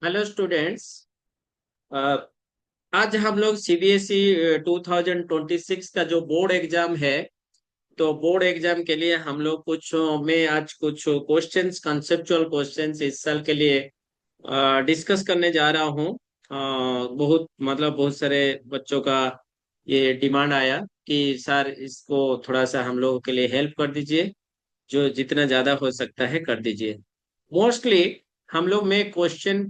Hello students. आज हम लोग सीबीएसई 2026 का जो बोर्ड एग्जाम है, तो बोर्ड एग्जाम के लिए हम लोग मैं आज कुछ क्वेश्चंस, कंसेप्चुअल क्वेश्चंस इस साल के लिए डिस्कस करने जा रहा हूँ। बहुत सारे बच्चों का ये डिमांड आया कि सर इसको थोड़ा सा हम लोगों के लिए हेल्प कर दीजिए, जो जितना ज्यादा हो सकता है कर दीजिए। मोस्टली हम लोग में question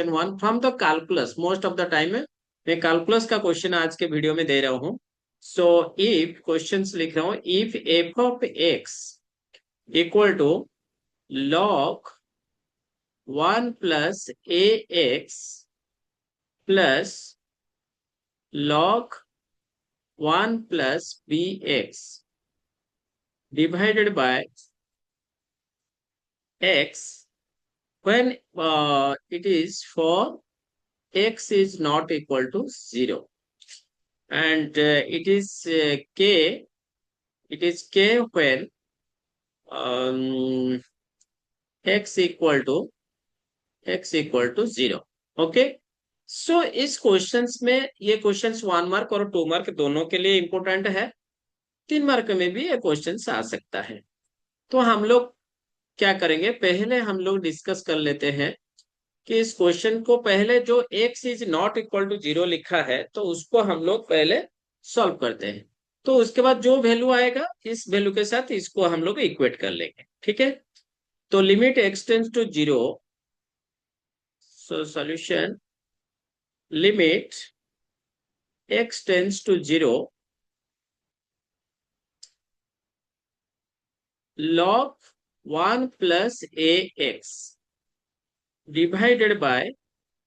one from the calculus, most of the time मैं कैलकुलस का क्वेश्चन आज के वीडियो में दे रहा हूँ। सो इफ क्वेश्चंस लिख रहा हूँ, if f of x equal to log 1 + ax plus log 1 + bx divided by x when it is for x is not equal to 0, and it is k when um, x equal to 0। Okay. सो इस questions में ये questions 1 mark और 2 mark दोनों के लिए important है। 3 mark में भी ये क्वेश्चंस आ सकता है। तो हम लोग क्या करेंगे, पहले हम लोग डिस्कस कर लेते हैं कि इस क्वेश्चन को पहले जो x is not equal to 0 लिखा है, तो उसको हम लोग पहले सॉल्व करते हैं। तो उसके बाद जो वैल्यू आएगा इस वैल्यू के साथ इसको हम लोग इक्वेट कर लेंगे। ठीक है। तो limit x tends to 0। So solution, limit x tends to 0 log 1 + ax divided by,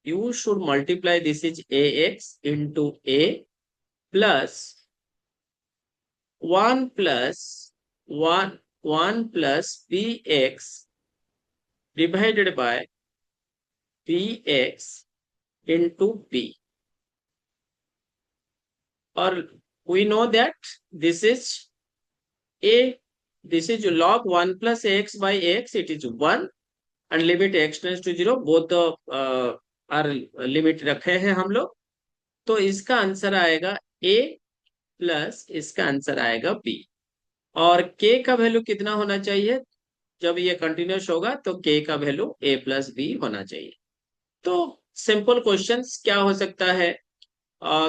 you should multiply this is ax into a plus 1 plus 1 plus bx divided by bx into b. Or we know that this is a, this is log 1 plus ax by x, it is 1, and limit x tends to 0, both the are limit रखे हैं हम लोग। तो इसका answer आएगा a plus इसका answer आएगा b। और k का वैल्यू कितना होना चाहिए, जब ये कंटिन्यूस होगा तो k का वैल्यू a + b होना चाहिए। तो सिंपल क्वेश्चंस क्या हो सकता है,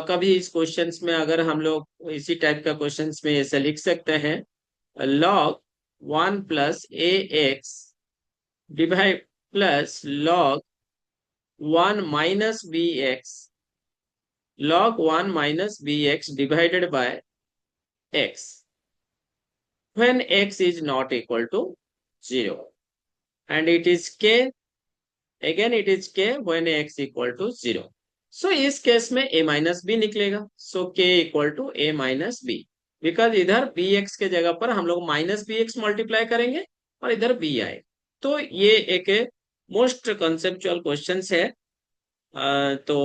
कभी इस क्वेश्चंस में अगर हम लोग इसी टाइप का क्वेश्चंस में ऐसे लिख सकते हैं, log 1 + ax divide plus log 1 - bx, log 1 - bx divided by x when x is not equal to 0, and it is k, again it is k when x equal to 0। So इस case में a - b निकलेगा। So k equal to a - b, because इधर bx के जगह पर हम लोग -bx multiply करेंगे और इधर b आए। तो ये एक मोस्ट कंसेप्चुअल क्वेश्चन है। तो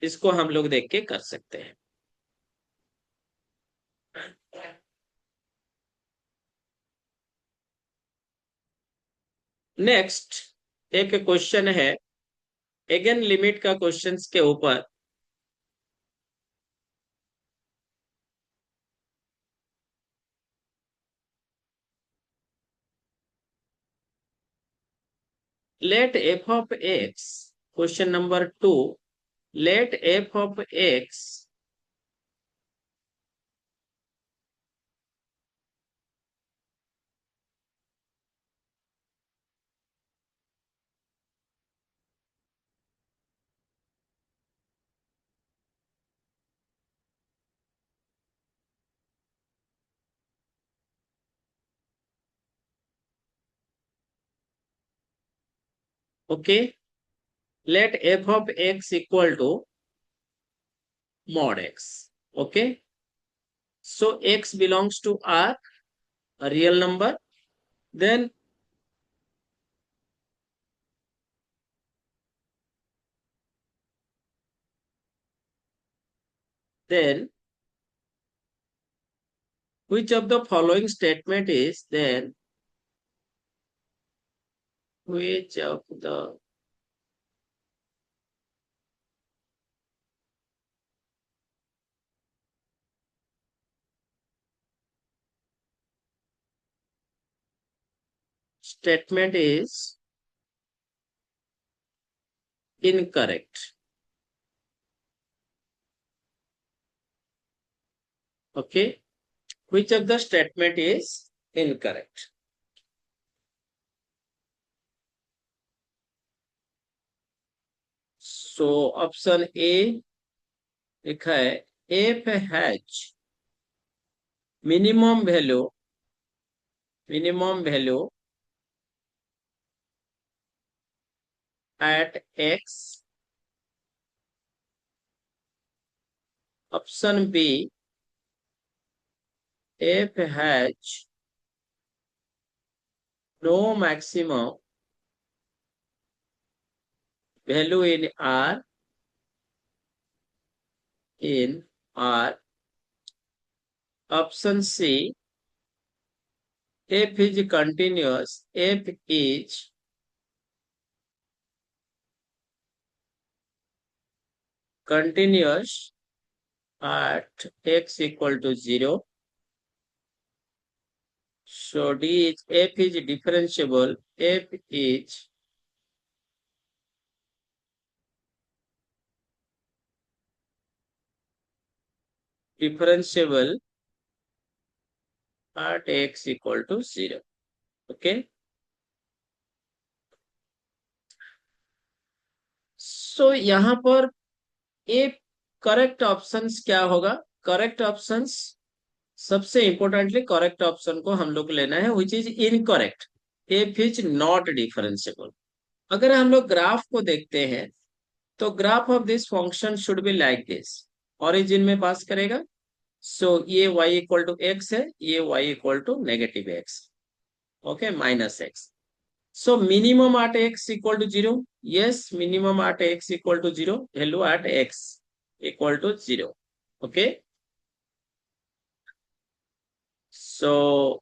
इसको हम लोग देख के कर सकते हैं। नेक्स्ट एक क्वेश्चन है, अगेन लिमिट का क्वेश्चंस के ऊपर। Let f of x, question number 2, let f of x okay, let f of x equal to mod x, okay। So x belongs to R, a real number, then then which of the following statement is then, which of the statement is incorrect. Okay, which of the statement is incorrect? So option A लिखा है, if has minimum value at x. Option B, if has no maximum value in R. Option C, f is continuous. F is continuous at x equal to 0. So D is, f is differentiable. F is differentiable at x equal to 0. Okay. So यहाँ पर एक correct options क्या होगा? Correct options, सबसे importantly correct option को हम लोग लेना है, which is incorrect. F is not differentiable. अगर हम लोग ग्राफ को देखते हैं तो graph of this function should be like this. Origin में पास करेगा. सो ये y इक्वल टू एक्स है, ये y equal to negative x. Okay, minus x. So minimum at x equal to 0. Yes, minimum at x equal to 0. Value at x equal to 0. Okay. So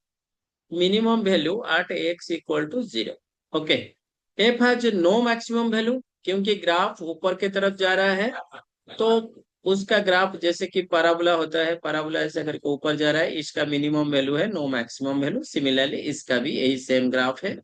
minimum value at x equal to 0. Okay. F has no maximum value क्योंकि graph ऊपर की तरफ जा रहा है, तो उसका graph जैसे कि पैराबोला होता है, पैराबोला ऐसे करके ऊपर जा रहा है, इसका मिनिमम वैल्यू है, नो मैक्सिमम वैल्यू. सिमिलरली इसका भी यही सेम ग्राफ है.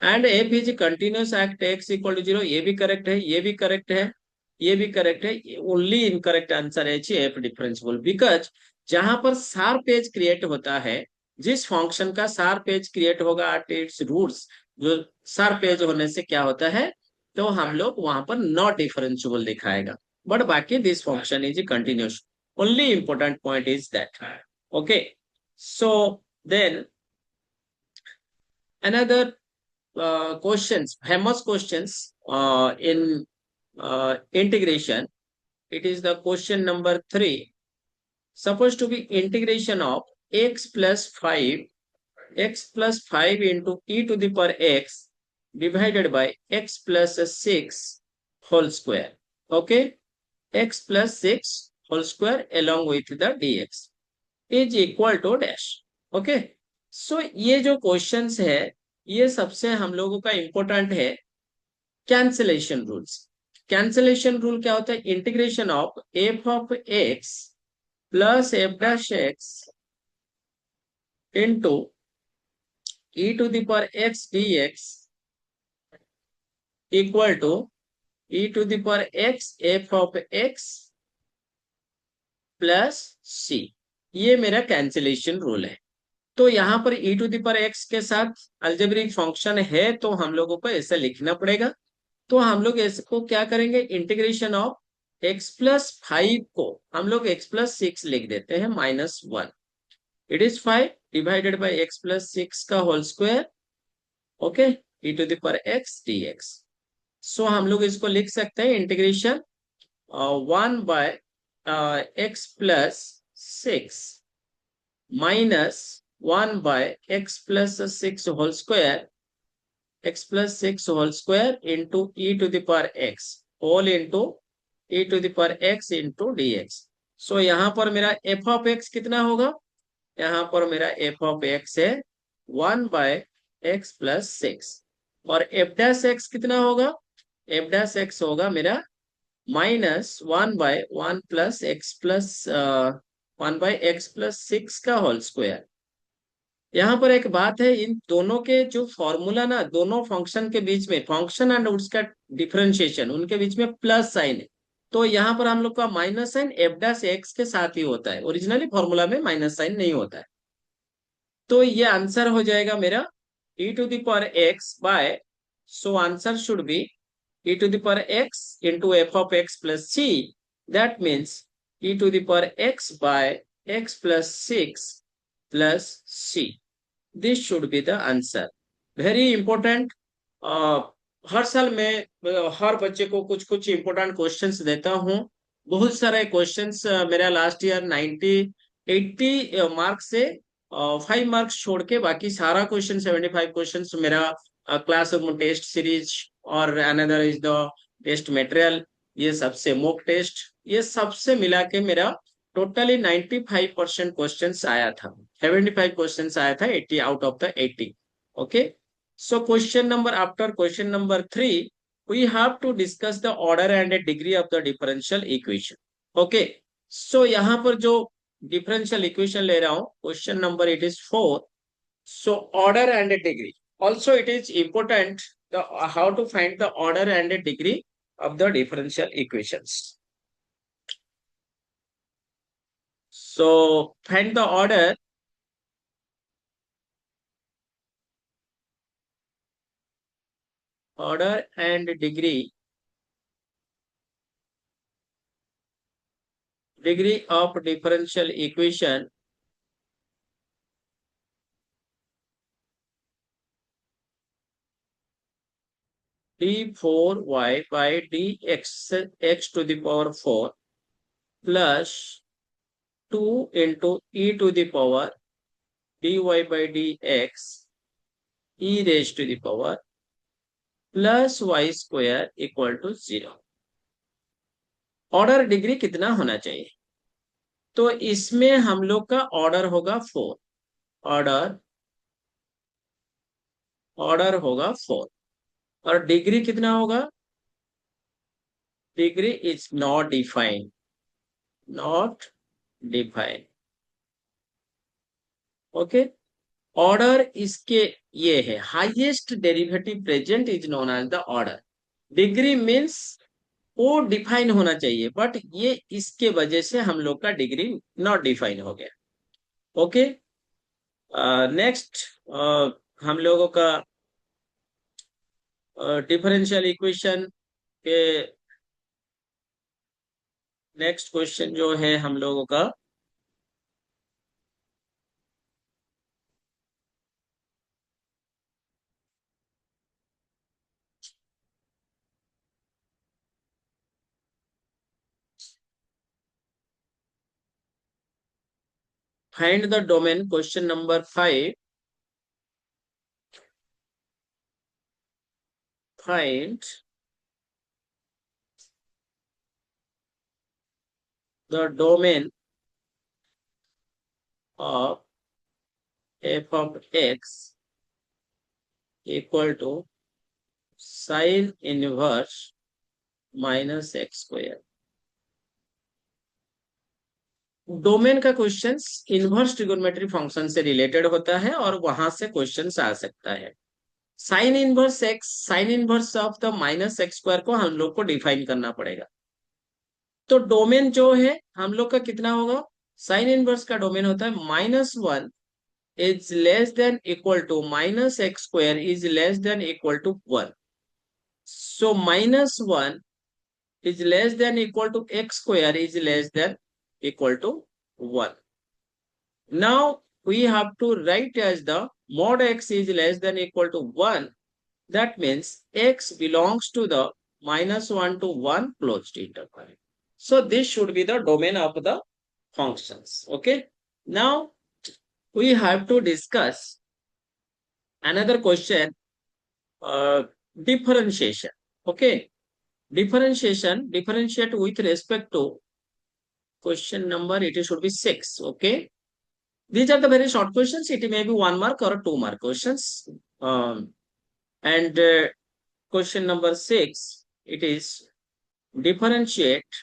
And f is continuous at x equal to 0. ये भी करेक्ट है, ये भी करेक्ट है, ये भी करेक्ट है. ओनली इनकरेक्ट आंसर है एफ डिफरेंशिएबल. बिकॉज जहां पर शार्प एज क्रिएट होता है, जिस फंक्शन का शार्प एज क्रिएट होगा एट इट्स रूट्स, जो शार्प एज होने से क्या होता है, तो हम लोग वहां पर नॉट डिफरेंशिएबल दिखाएगा. बट बाकी this function is continuous. Only important point is that. Okay. So then another questions, famous questions in integration. It is the question number 3. Supposed to be integration of x plus 5 into e to the power x divided by x plus 6 whole square. Okay, x plus 6 whole square along with the dx is equal to dash. Okay, so ये जो questions है, ये सबसे हम लोगों का important है cancellation rules. Cancellation rule क्या होता है? Integration of f of x plus f dash x into e to the power x d x equal to e to the power x f of x plus c. ये मेरा cancellation rule है. तो यहाँ पर e to the power x के साथ algebraic function है, तो हम लोगों को ऐसा लिखना पड़ेगा. तो हम लोग इसको क्या करेंगे? इंटीग्रेशन ऑफ x प्लस 5 को हम लोग x प्लस 6 लिख देते हैं, -1. It is 5 divided by x plus 6 का whole square. Okay, e to the power x dx. So हम लोग इसको लिख सकते हैं integration 1 by x plus 6 minus 1 by x plus 6 whole square, x plus 6 whole square into e to the power x all into e to the power x into dx. So यहाँ पर मेरा f of x कितना होगा? यहाँ पर मेरा f of x है 1 by x plus 6. और f dash x कितना होगा? f dash x होगा मेरा -1 by 1 plus x plus 1 by x plus 6 का होल स्क्वायर. यहाँ पर एक बात है, इन दोनों के जो फॉर्मूला ना, दोनों फंक्शन के बीच में, फंक्शन एंड उसका डिफरेंशिएशन, उनके बीच में प्लस साइन है। तो यहाँ पर हम लोग का minus sign f dash x के साथ ही होता है, ओरिजिनली फॉर्मूला में माइनस साइन नहीं होता है। तो ये आंसर हो जाएगा मेरा e to the power x by, so answer should be e to the power x into f of x plus c. That means e to the power x by x plus 6 plus c. This should be the answer. Very important. हर साल मैं हर बच्चे को कुछ कुछ important questions देता हूँ। बहुत सारे क्वेश्चंस मेरा लास्ट ईयर 80 मार्क्स से 5 मार्क्स छोड़ के बाकी सारा क्वेश्चन 75 क्वेश्चंस मेरा क्लासरूम टेस्ट सीरीज, और another is the test material, ये सबसे मॉक टेस्ट, ये सबसे मिला के मेरा टोटली 95% क्वेश्चंस आया था। 75 क्वेश्चंस आया था 80 out of the 80। Okay, so question number, after question number 3 we have to discuss the order and a degree of the differential equation. Okay, so यहाँ पर जो differential equation ले रहा हूँ, question number it is 4. So order and a degree, also it is important the how to find the order and a degree of the differential equations. So find the order and degree of differential equation d4y by dx x to the power 4 plus 2 into e to the power dy by dx e raised to the power plus y square equal to 0. Order degree कितना होना चाहिए? तो इसमें हम लोग का order होगा 4, order order होगा 4, और डिग्री कितना होगा? Degree is not defined, not defined. Okay, order इसके ये है, highest derivative present is known as the order. Degree means वो डिफाइन होना चाहिए, बट ये इसके वजह से हम लोग का डिग्री नॉट डिफाइन हो गया। ओके, नेक्स्ट हम लोगों का डिफरेंशियल इक्वेशन के नेक्स्ट क्वेश्चन जो है हम लोगों का, find the domain, question number 5, find the domain of f of x equal to sin inverse minus x square. Domain का क्वेश्चन इनवर्स ट्रिगोनोमेट्री फंक्शन से रिलेटेड होता है और वहां से क्वेश्चन आ सकता है। Sine inverse x, sine inverse of the minus x square को हम लोग को डिफाइन करना पड़ेगा। तो डोमेन जो है हम लोग का कितना होगा? साइन इनवर्स का डोमेन होता है -1 is less than equal to minus x square is less than equal to 1। So -1 is less than equal to x square is less than equal to 1. Now we have to write as the mod x is less than equal to 1. That means x belongs to the -1 to 1 closed interval. So this should be the domain of the functions. Okay. Now we have to discuss another question, differentiation. Okay. Differentiation, differentiate with respect to question number, it should be 6. Okay, these are the very short questions. It may be 1 mark or 2 mark questions. And question number 6, it is differentiate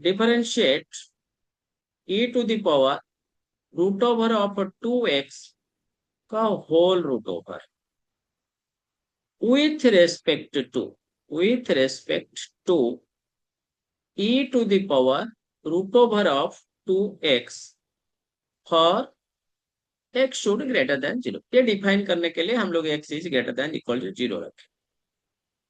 differentiate e to the power root over of 2x का whole root over with respect to e to the power root over of 2x for x should greater than 0। ये define करने के लिए हम लोग x is greater than equal to 0 रखें।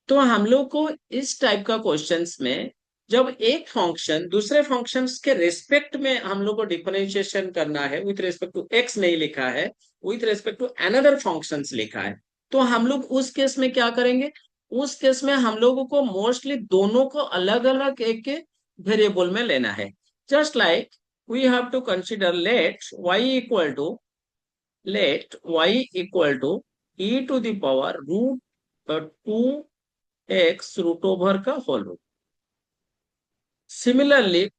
तो हम लोग को इस टाइप का क्वेश्चंस में जब एक फंक्शन दूसरे फंक्शंस के रिस्पेक्ट में हम लोग को डिफरेंशिएशन करना है, विथ रिस्पेक्ट टू एक्स नहीं लिखा है, with respect to another functions लिखा है, तो हम लोग उस केस में क्या करेंगे? उस केस में हम लोगों को मोस्टली दोनों को अलग अलग एक वेरिएबल में लेना है। Just like we have to consider let y equal to e to the power root 2x root over का whole root. Similarly,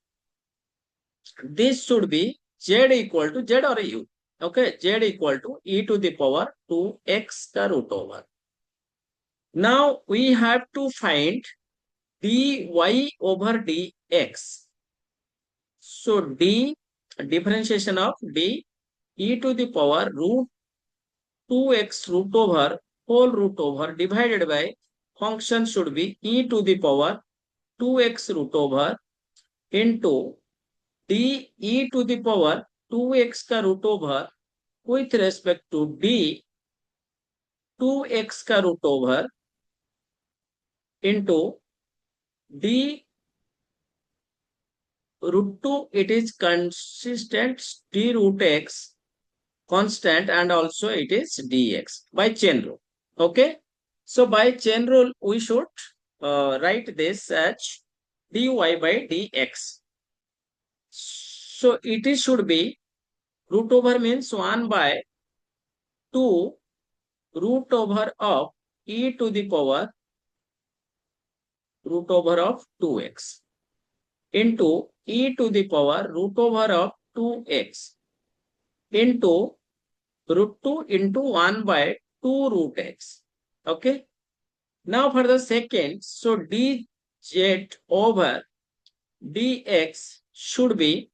this should be z equal to z or u. Okay, z equal to e to the power 2x का root over. Now we have to find dy over dx. So d differentiation of d e to the power root 2x root over whole root over divided by function should be e to the power 2x root over into d e to the power 2x का root over with respect to d 2x का root over into d root 2, it is consistent, d root x constant, and also it is dx by chain rule. Okay, so by chain rule we should write this as dy by dx. So it is should be root over means 1 by 2 root over of e to the power root over of 2x into e to the power root over of 2x into root 2 into 1 by 2 root x. Okay. Now for the second, so dz over dx should be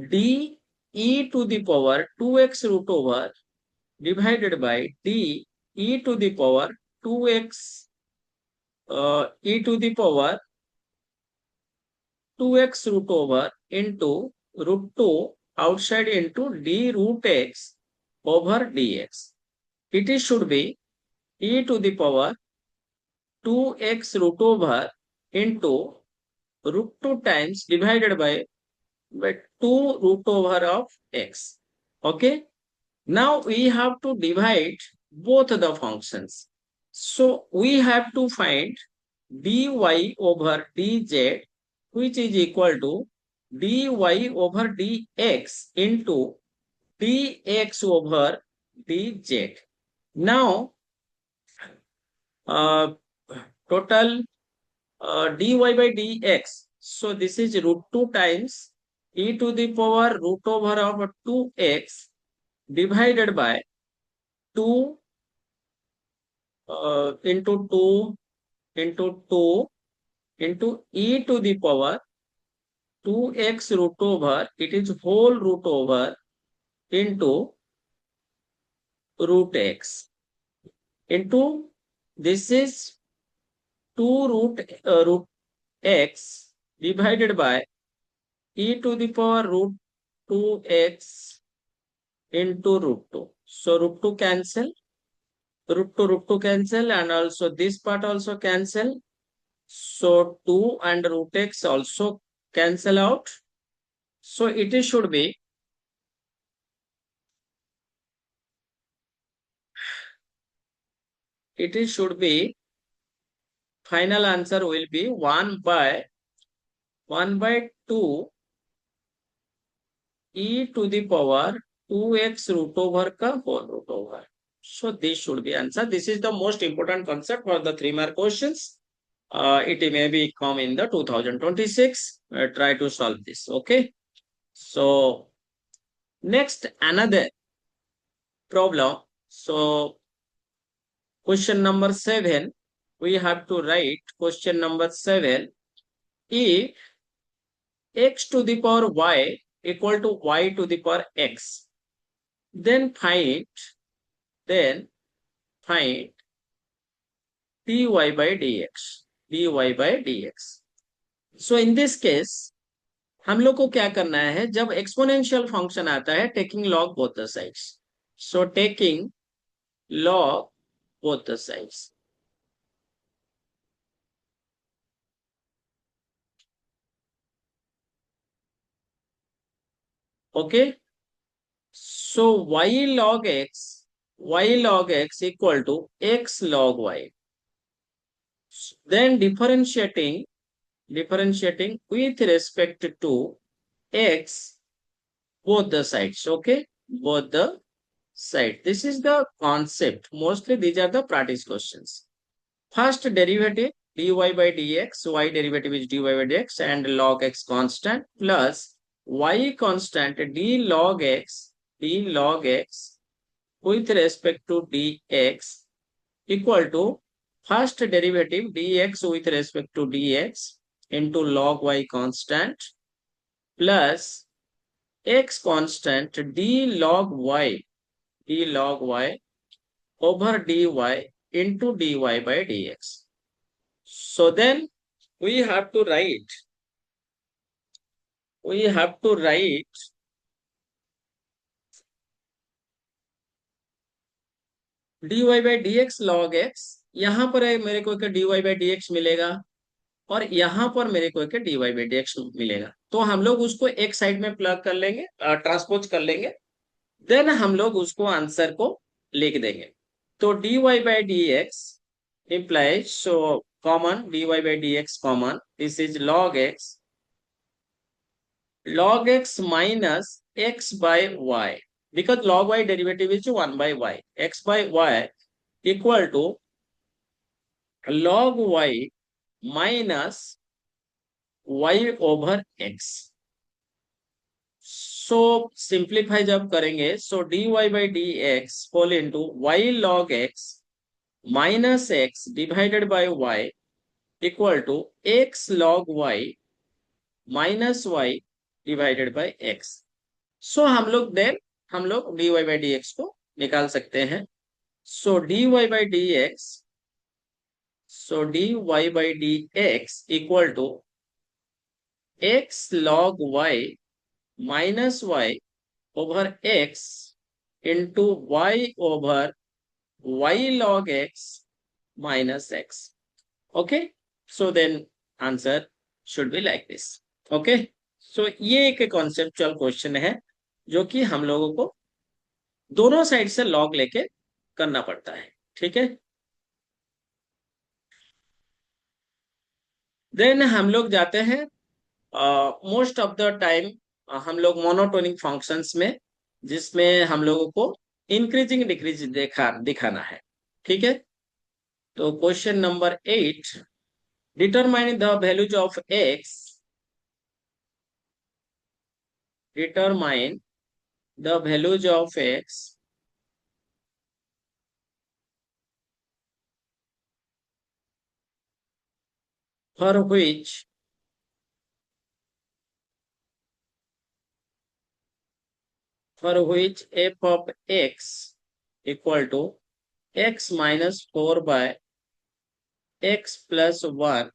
d e to the power 2x root over divided by d e to the power 2x e to the power 2x root over into root 2 outside into d root x over dx. It is should be e to the power 2x root over into root 2 times divided by 2 root over of x. Okay. Now we have to divide both the functions. So we have to find dy over dz, which is equal to dy over dx into dx over dz. Now total dy by dx. So this is root 2 times e to the power root over of 2x divided by 2 into 2 into 2 into e to the power 2x root over, it is whole root over into root x into this is 2 root x divided by e to the power root 2x into root 2. So root 2 cancel, root 2 cancel, and also this part also cancel. So 2 and root x also cancel out. So it should be final answer will be 1 by 2 e to the power 2x root over ka whole root over. So this should be answer. This is the most important concept for the 3-mark questions. It may be come in the 2026. Try to solve this. Okay. So next another problem. So question number 7. We have to write question number 7. If x to the power y equal to y to the power x. Then find dy by dx. So in this case, हम लोग को क्या करना है, जब exponential function आता है, taking log both the sides. So taking log both the sides. Okay. So y log x equal to x log y. Then differentiating with respect to x both the sides. Okay, both the side. This is the concept. Mostly these are the practice questions. First derivative dy by dx, y derivative is dy by dx, and log x constant plus y constant d log x with respect to dx equal to first derivative dx with respect to dx into log y constant plus x constant d log y over dy into dy by dx. So then we have to write dy by dx log x. यहाँ पर मेरे को एक dy by dx मिलेगा और यहाँ पर मेरे को एक dy by dx मिलेगा. तो हम लोग उसको एक साइड में प्लग कर लेंगे, ट्रांसपोज कर लेंगे. देन हम लोग उसको आंसर को लिख देंगे. तो dy by dx implies, so common dy by dx common, this is log x minus x by y, because log y derivative is 1 by y. X by y equal to log y minus y over x. So simplify जब करेंगे, so dy by dx whole into y log x minus x divided by y equal to x log y minus y divided by x. So हम लोग dy by dx को निकाल सकते हैं. So dy by dx equal to x log y minus y over x into y over y log x minus x. Okay, so then answer should be like this. Okay, so ये एक conceptual question है जो कि हम लोगों को दोनों side से लॉग लेके करना पड़ता है. ठीक है. देन हम लोग जाते हैं मोस्ट ऑफ द टाइम हम लोग मोनोटोनिक फंक्शंस में, जिसमें हम लोगों को इंक्रीजिंग डिक्रीज दिखाना है. ठीक है. तो question number 8, determine the values of x, determine the values of x for which f of x equal to x minus 4 by x plus 1,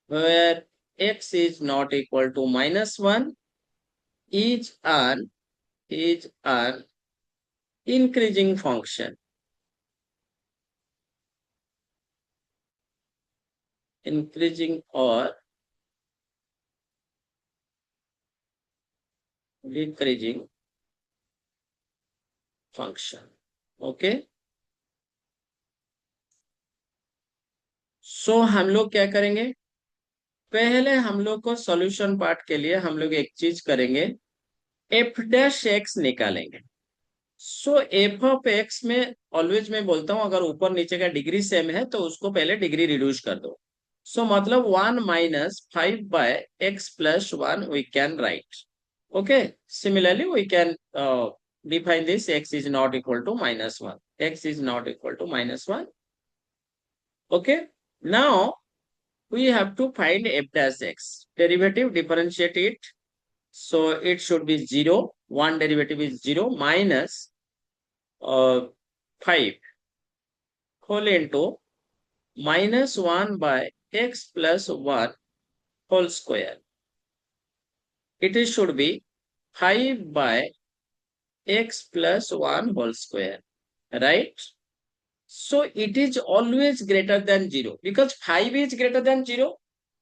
where x is not equal to minus 1, is an increasing function. Increasing or decreasing function. Okay. सो हम लोग क्या करेंगे, पहले हम लोग को solution part के लिए हम लोग एक चीज करेंगे, एफ डैश एक्स निकालेंगे. सो एफ ऑफ एक्स में ऑलवेज मैं बोलता हूं, अगर ऊपर नीचे का डिग्री सेम है तो उसको पहले डिग्री रिड्यूस कर दो. सो मतलब 1 minus 5 by x plus 1 we can write. Okay. Similarly we can define this, x is not equal to minus 1. X is not equal to minus 1. Okay. Now we have to find f dash x. Derivative, differentiate it. So it should be 0. One derivative is 0 minus 5 whole into minus 1 by x plus 1 whole square. It is should be 5 by x plus 1 whole square, right? So it is always greater than 0 because 5 is greater than 0.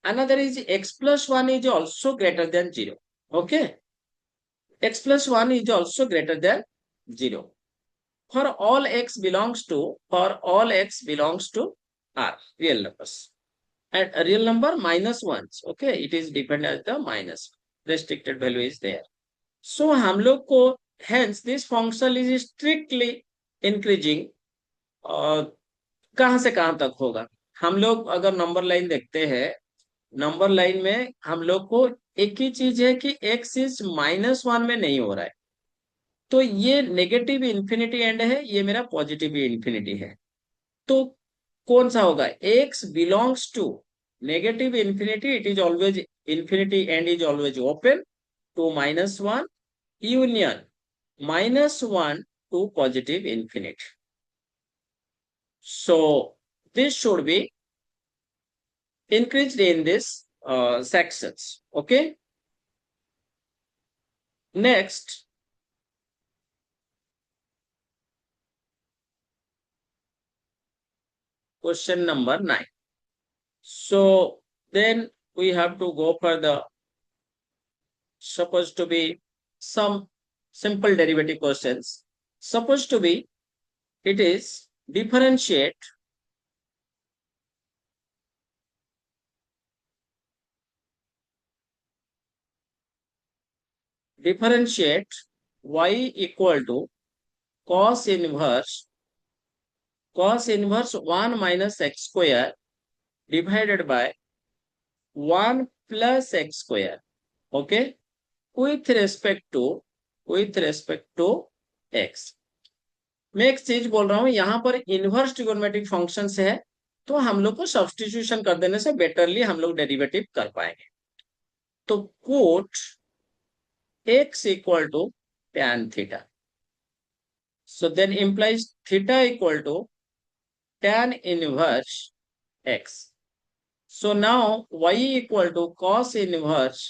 Another is x plus 1 is also greater than 0. Okay. X plus 1 is also greater than 0. For all x belongs to R, real numbers. And a real number minus 1s. Okay. It is dependent as the minus. Restricted value is there. So हम लोग को hence this function is strictly increasing. कहाँ से कहाँ तक होगा? हम लोग अगर नंबर लाइन देखते हैं, नंबर लाइन में हम लोग को एक ही चीज है कि x इज माइनस 1 में नहीं हो रहा है, तो ये नेगेटिव इन्फिनिटी एंड है, ये मेरा पॉजिटिव इन्फिनिटी है। तो कौन सा होगा? x belongs to negative infinity, it is always infinity and is always open to minus 1 union minus 1 to positive infinity. So this should be increased in this sections. Okay. Next, question number 9. So then we have to go for the supposed to be some simple derivative questions. Supposed to be it is differentiate y equal to cos inverse 1 minus x square divided by 1 plus x square. Okay, with respect to x. मैं एक चीज बोल रहा हूं, यहां पर inverse trigonometric function है, तो हम लोग को सब्स्टिट्यूशन कर देने से बेटरली हम लोग डेरिवेटिव कर पाएंगे। तो put x equal to tan theta, so then implies theta equal to tan inverse x. So now y equal to cos inverse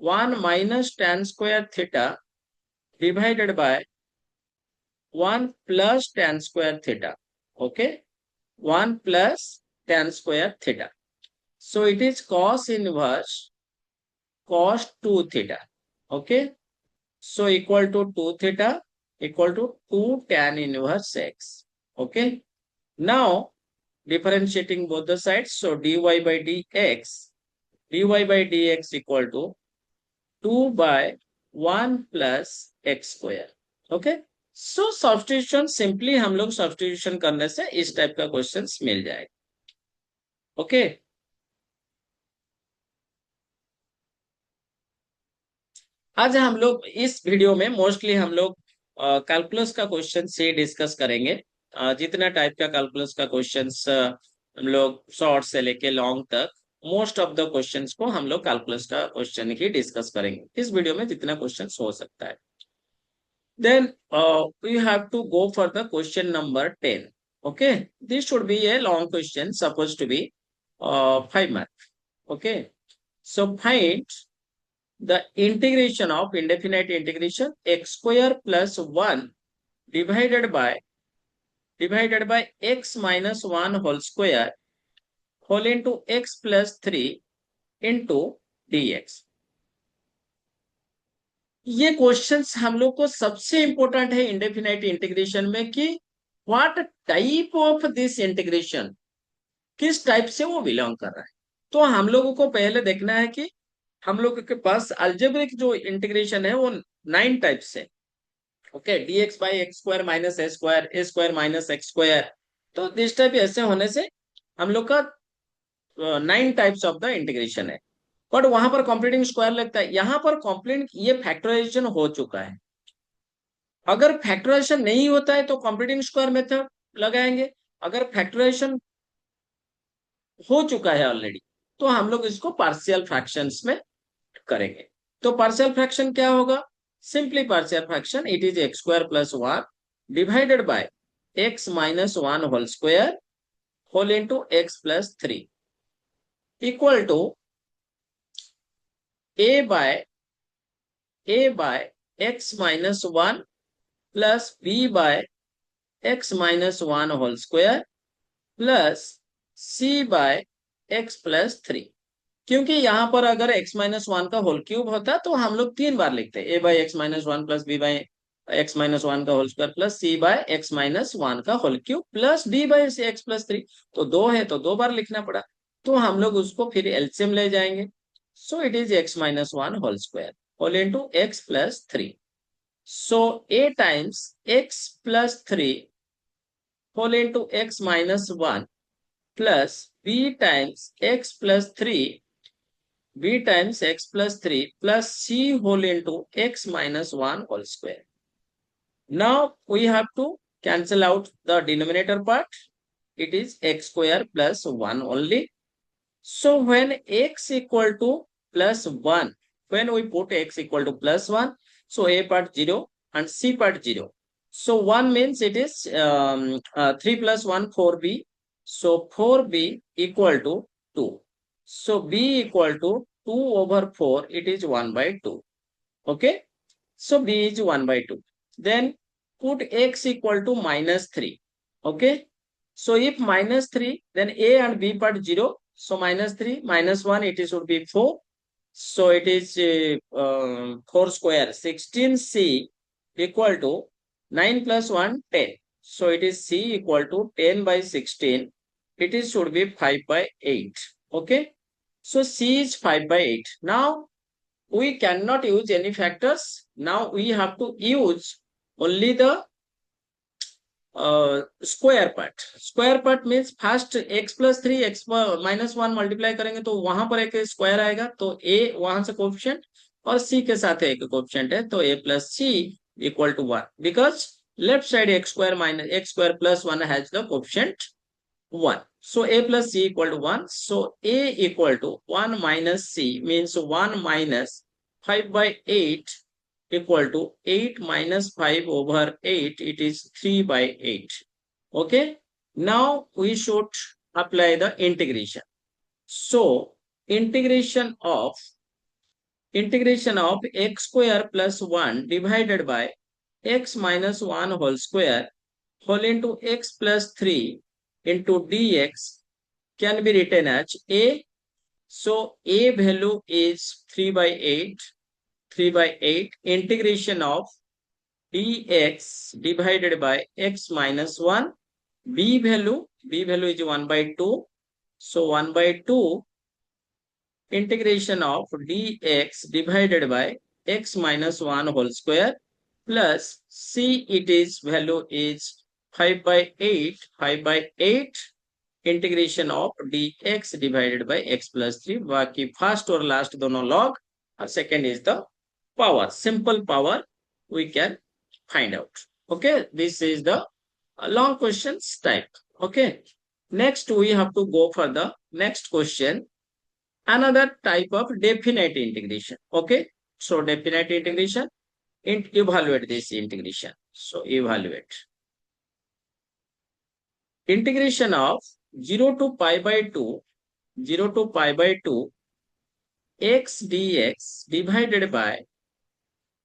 1 minus tan square theta divided by 1 plus tan square theta. Okay, 1 plus tan square theta. So it is cos inverse cos 2 theta. Okay, so equal to 2 theta equal to 2 tan inverse x. Okay, now differentiating both the sides, so dy by dx equal to 2 by 1 plus x square. Okay, so substitution simply हम लोग substitution करने से इस type का questions मिल जाएगा। Okay, आज हम लोग इस वीडियो में मोस्टली हम लोग कैलकुलस का क्वेश्चन से डिस्कस करेंगे। जितना टाइप का कैलकुलस का क्वेश्चंस हम लोग शॉर्ट से लेके लॉन्ग तक मोस्ट ऑफ द क्वेश्चंस को हम लोग कैलकुलस का क्वेश्चन ही डिस्कस करेंगे इस वीडियो में, जितना क्वेश्चंस हो सकता है। Then we have to go for the question number 10. Okay, this should be a long question, supposed to be 5 marks. Okay, so find the integration of indefinite integration x square plus 1 divided by x minus 1 whole square whole into x plus 3 into dx. ये questions हम लोग को सबसे important है indefinite integration में कि what type of this integration, किस type से वो बिलोंग कर रहा है। तो हम लोगों को पहले देखना है कि हम लोगों के पास अलजेब्रिक जो इंटीग्रेशन है वो 9 टाइप्स है। Okay, dx by x square minus A square minus x square, तो दिस टाइप ऐसे होने से हम लोग का 9 टाइप्स ऑफ द इंटीग्रेशन है। बट वहां पर कंप्लीटिंग स्क्वायर लगता है, यहां पर कंप्लीट ये फैक्टराइजेशन हो चुका है। अगर फैक्टराइजेशन नहीं होता है तो कंप्लीटिंग स्क्वायर मेथड लगाएंगे, अगर फैक्टराइजेशन हो चुका है ऑलरेडी तो हम लोग इसको पार्शियल फ्रैक्शंस में करेंगे। तो पार्शियल फ्रैक्शन क्या होगा? Simply partial fraction, it is x square plus one divided by x minus one whole square whole into x plus three equal to a by x minus one plus b by x minus one whole square plus c by x plus three. क्योंकि यहाँ पर अगर x minus one का whole cube होता तो हम लोग तीन बार लिखते हैं, a by x minus one plus B by x minus one का whole square plus c by x minus one का whole cube plus d by x plus three. तो दो है तो दो बार लिखना पड़ा, तो हम लोग उसको फिर एलसीएम ले जाएंगे। So it is x minus one whole square whole into x plus three. So a times x plus three whole into x minus one plus b times x plus three b times x plus 3 plus c whole into x minus 1 whole square. Now we have to cancel out the denominator part. It is x square plus 1 only. So when x equal to plus 1, when we put x equal to plus 1, so a part 0 and c part 0. So 1 means it is 3 plus 1, 4b. So 4b equal to 2. So b equal to 2 over 4, it is 1 by 2. Okay. So b is 1 by 2. Then put x equal to minus 3. Okay. So if minus 3, then a and b part 0. So minus 3, minus 1, it is should be 4. So it is 4 square, 16c equal to 9 plus 1, 10. So it is c equal to 10 by 16. It is should be 5 by 8. Okay. So c is 5 by 8. Now we cannot use any factors. Now we have to use only the square part. Square part means first x plus three x minus one multiply करेंगे तो वहां पर एक square आएगा, तो a वहां से coefficient और c के साथ एक कोफिशिएंट है, तो a plus c equal to one, because left side x square minus x square plus one has the coefficient one. So a plus c equal to 1. So a equal to 1 minus c means 1 minus 5 by 8 equal to 8 minus 5 over 8. It is 3 by 8. Okay. Now we should apply the integration. So integration of x square plus 1 divided by x minus 1 whole square whole into x plus 3 into dx can be written as a. So a value is 3 by 8. 3 by 8 integration of dx divided by x minus 1. b value is 1 by 2. So 1 by 2 integration of dx divided by x minus 1 whole square plus c, it is value is 5 by 8. 5 by 8 integration of dx divided by x plus three. बाकी first और last दोनों log और second is the power, simple power we can find out. Okay, this is the long question type. Okay, next we have to go for the next question, another type of definite integration. Okay, so definite integration, evaluate this integration. So evaluate integration of 0 to pi by 2 x dx divided by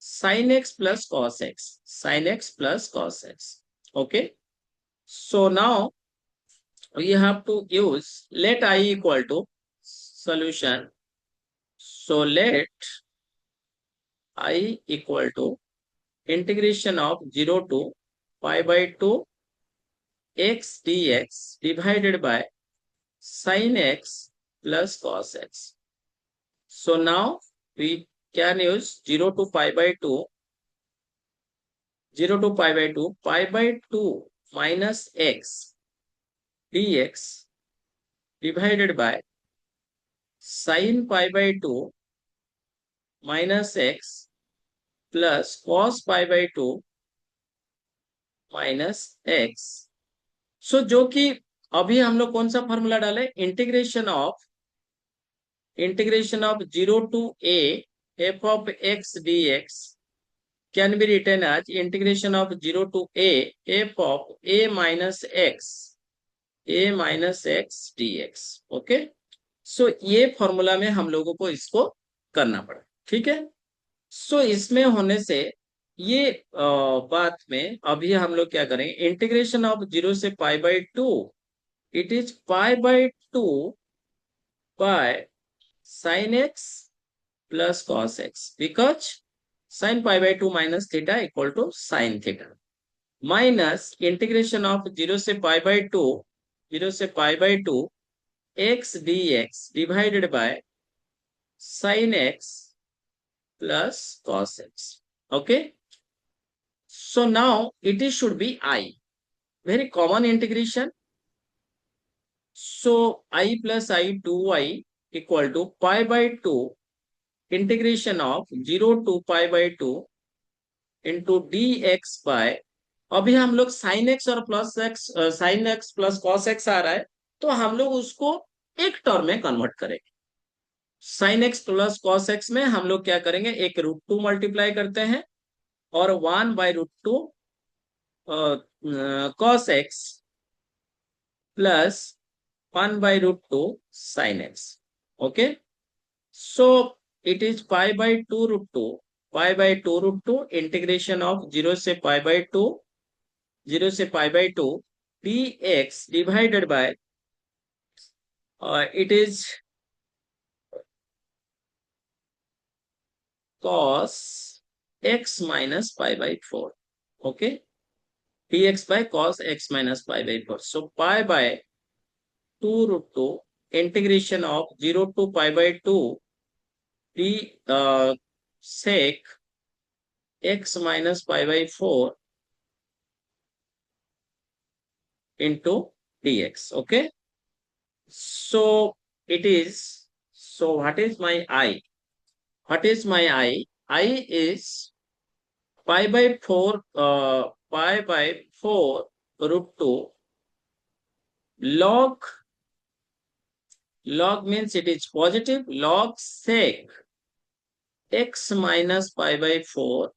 sin x plus cos x. Okay, so now we have to use let I equal to solution. So let I equal to integration of 0 to pi by 2 x dx divided by sin x plus cos x. So now we can use 0 to pi by 2 pi by 2 minus x dx divided by sin pi by 2 minus x plus cos pi by 2 minus x. सो जो कि अभी हम लोग कौन सा formula डाले, integration of integration of 0 to a f of x dx can be written as integration of 0 to a f of a minus x dx. Okay, so ये formula में हम लोगों को इसको करना पड़ा, ठीक है। सो इसमें होने से ये बात में अभी हम लोग क्या करेंगे, इंटीग्रेशन ऑफ 0 से pi by 2, it is pi by 2 by sine x plus cos x, because sine pi by 2 minus theta equal to sine theta, minus integration of 0 से पाई बाई 2, 0 से pi by 2 x dx divided by sin x plus cos x. Okay, so now it is should be I, very common integration. So I plus I 2y equal to pi by 2 integration of 0 to pi by 2 into dx by, अभी हम लोग sin x और plus x, sin x plus cos x आ रहा है, तो हम लोग उसको एक टर्म में कन्वर्ट करेंगे। Sign x plus cos x में हम लोग क्या करेंगे, एक रूट टू मल्टीप्लाई करते हैं और 1 by root two cos x plus 1 by root two sine x. Okay, so it is pi by 2 root two, pi by 2 root two integration of 0 से पाई बाई 2, 0 से pi by 2 d x divided by it is cos x minus pi by 4. Okay, dx by cos x minus pi by 4. So pi by 2 root 2 integration of 0 to pi by 2 d sec x minus pi by 4 into dx. Okay, so it is, so what is my I? What is my I? I is pi by 4, pi by 4 root 2 log, log means it is positive, log sec x minus pi by 4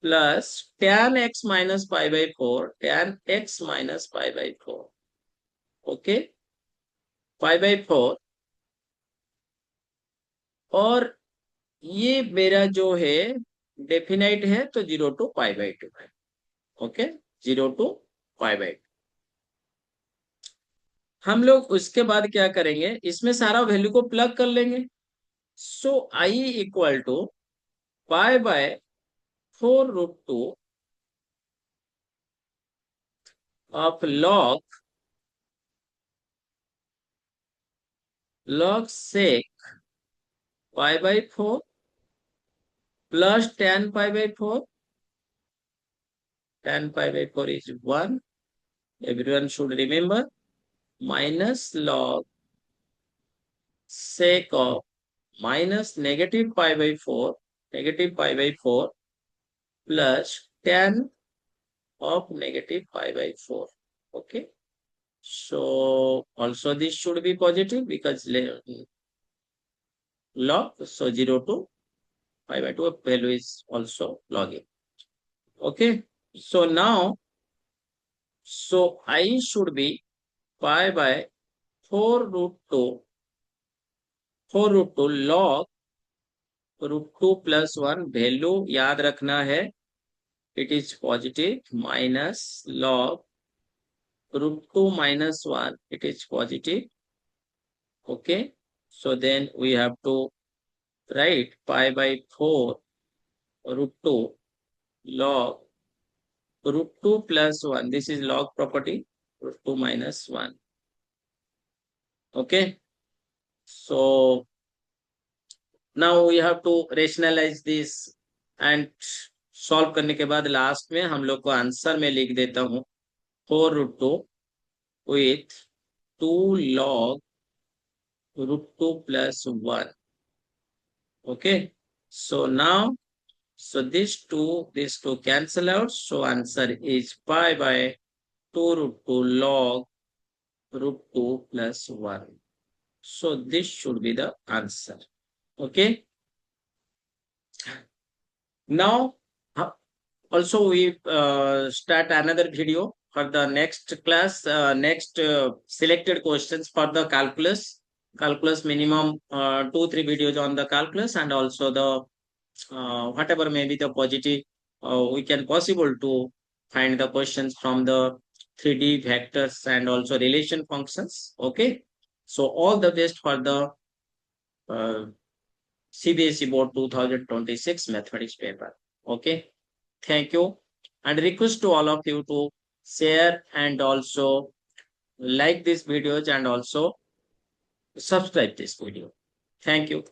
plus tan x minus pi by 4, tan x minus pi by 4. Okay, pi by 4, और ये मेरा जो है definite है, तो 0 to pi by 2 है। Okay, 0 to pi by 2। हम लोग उसके बाद क्या करेंगे, इसमें सारा वैल्यू को प्लग कर लेंगे। So I equal to pi by 4 root 2 of log sec pi by 4 plus tan pi by 4, tan pi by 4 is 1, everyone should remember, minus log sec of minus negative pi by 4, negative pi by 4 plus tan of negative pi by 4. Okay, so also this should be positive because log, so 0 to pi by 2 value is also logging. Okay, so now, so I should be pi by 4 root 2, 4 root 2 log root 2 plus 1, value याद रखना है, it is positive, minus log root 2 minus 1, it is positive. Okay, so then we have to write pi by 4 root 2 log root 2 plus 1, this is log property, root 2 minus 1. Okay, so now we have to rationalize this and solve करने के बाद last में हम लोग को answer में लिख देता हूं 4 root 2 with 2 log root 2 plus 1. Okay, so now, so these two cancel out, so answer is pi by 2 root 2 log root 2 plus 1. So this should be the answer. Okay. Now, also we start another video for the next class, next selected questions for the calculus minimum 2-3 videos on the calculus, and also the whatever may be the positive, we can possible to find the questions from the 3D vectors and also relation functions. Okay. So all the best for the uh, CBSE Board 2026 mathematics paper. Okay. Thank you. And request to all of you to share and also like these videos and also subscribe this video. Thank you.